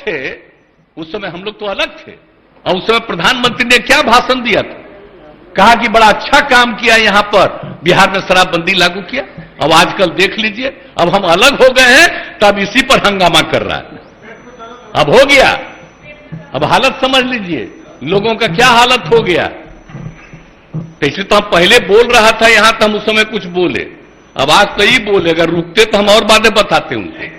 थे उस समय हम लोग तो अलग थे, और उस समय प्रधानमंत्री ने क्या भाषण दिया था, कहा कि बड़ा अच्छा काम किया यहां पर, बिहार में शराबबंदी लागू किया। अब आजकल देख लीजिए, अब हम अलग हो गए हैं तब इसी पर हंगामा कर रहा है। अब हो गया, अब हालत समझ लीजिए लोगों का क्या हालत हो गया। तो इसलिए तो हम पहले बोल रहा था यहां, तो हम उस समय कुछ बोले, अब आज तो ही बोले, अगर रुकते तो हम और बातें बताते उनसे।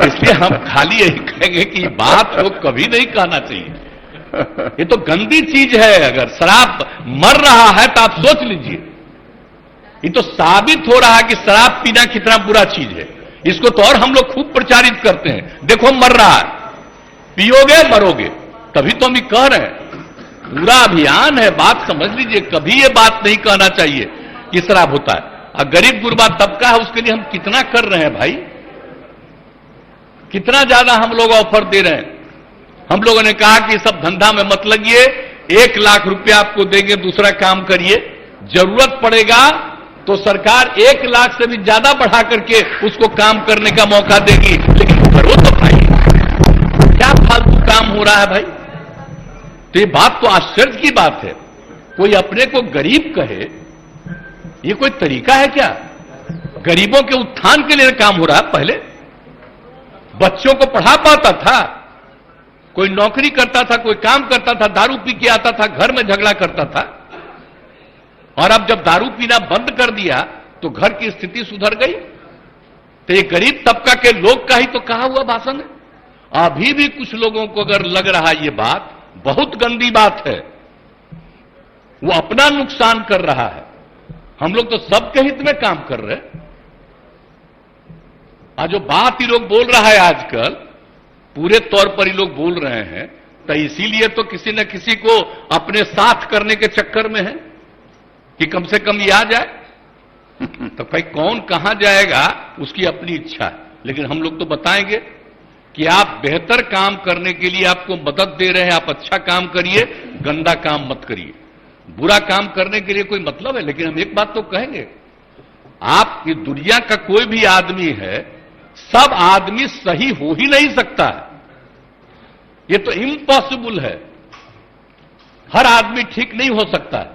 इसलिए हम खाली यही कहेंगे कि बात को कभी नहीं कहना चाहिए, ये तो गंदी चीज है। अगर शराब मर रहा है तो आप सोच लीजिए, ये तो साबित हो रहा है कि शराब पीना कितना बुरा चीज है। इसको तो और हम लोग खूब प्रचारित करते हैं, देखो मर रहा है, पियोगे मरोगे, तभी तो हम ये कह रहे हैं। पूरा अभियान है, बात समझ लीजिए। कभी ये बात नहीं कहना चाहिए कि शराब होता है। और गरीब गुरबा तबका है, उसके लिए हम कितना कर रहे हैं भाई, कितना ज्यादा हम लोग ऑफर दे रहे हैं। हम लोगों ने कहा कि सब धंधा में मत लगिए, 1 लाख रुपया आपको देंगे, दूसरा काम करिए, जरूरत पड़ेगा तो सरकार 1 लाख से भी ज्यादा बढ़ा करके उसको काम करने का मौका देगी, लेकिन करो तो भाई, क्या फालतू काम हो रहा है भाई। तो ये बात तो आश्चर्य की बात है, कोई अपने को गरीब कहे, ये कोई तरीका है क्या। गरीबों के उत्थान के लिए काम हो रहा है। पहले बच्चों को पढ़ा पाता था, कोई नौकरी करता था, कोई काम करता था, दारू पी के आता था, घर में झगड़ा करता था, और अब जब दारू पीना बंद कर दिया तो घर की स्थिति सुधर गई। तो ये गरीब तबका के लोग का ही तो कहा हुआ भाषण है। अभी भी कुछ लोगों को अगर लग रहा है ये बात बहुत गंदी बात है, वो अपना नुकसान कर रहा है। हम लोग तो सबके हित में काम कर रहे हैं। आज जो बात ये लोग बोल रहा है आजकल, पूरे तौर पर ये लोग बोल रहे हैं, तो इसीलिए तो किसी न किसी को अपने साथ करने के चक्कर में है कि कम से कम ये आ जाए। तो भाई कौन कहां जाएगा उसकी अपनी इच्छा है, लेकिन हम लोग तो बताएंगे कि आप बेहतर काम करने के लिए आपको मदद दे रहे हैं, आप अच्छा काम करिए, गंदा काम मत करिए। बुरा काम करने के लिए कोई मतलब है, लेकिन हम एक बात तो कहेंगे, आप ये दुनिया का कोई भी आदमी है, सब आदमी सही हो ही नहीं सकता है, ये तो इम्पॉसिबल है। हर आदमी ठीक नहीं हो सकता है।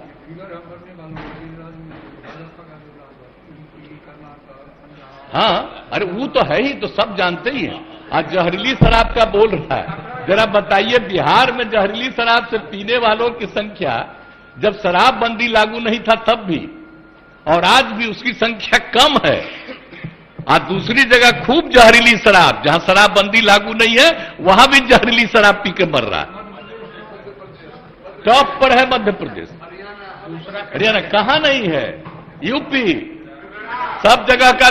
हाँ, अरे वो तो है ही, तो सब जानते ही हैं। आज जहरीली शराब का बोल रहा है, जरा बताइए बिहार में जहरीली शराब से पीने वालों की संख्या जब शराबबंदी लागू नहीं था तब भी, और आज भी उसकी संख्या कम है। आज दूसरी जगह खूब जहरीली शराब, जहां शराबबंदी लागू नहीं है वहां भी जहरीली शराब पी के मर रहा है। टॉप पर है मध्य प्रदेश, हरियाणा कहां नहीं है, यूपी, सब जगह का